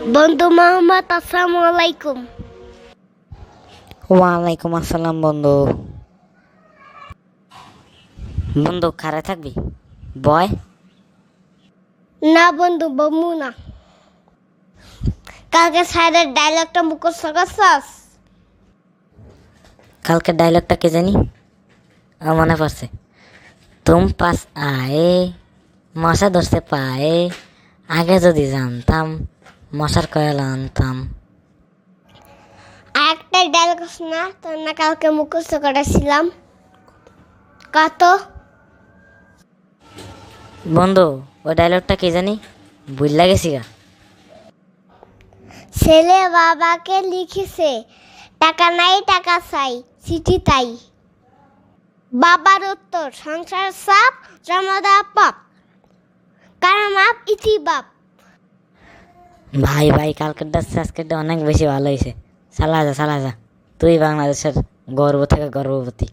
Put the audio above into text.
বন্ধু মোহাম্মদ, আসসালামু আলাইকুম। ওয়ালাইকুম আসসালাম বন্ধু। বন্ধু খারে থাকবি বয়। না বন্ধু, বমু না। কালকে স্যারের ডায়লগটা মুখস্থ করছস? কালকে ডায়লগটা কে জানি মনে পড়ছে। তুম পাস আয়ে মশা ধরতে পায়ে, আগে যদি জানতাম মশার কয়েল আনতাম। আর একটা ডায়লগ না তোর না কালকে মুখস্থ করেছিলাম, কত? বন্ধু ওই ডায়লগটা কে জানি বুঝলা গেছি গা। ছেলে বাবাকে লিখেছে, টাকা নাই টাকা চাই, চিঠি তাই। বাবার উত্তর, সংসার চাপ, জমা দেওয়া পাপ, কারণ আপ ইতি বাপ। ভাই ভাই কালকেরটা আজকেরটা অনেক বেশি ভালো হয়েছে। চালা যা তুই বাংলাদেশের গর্ব থেকে গর্ভবতী।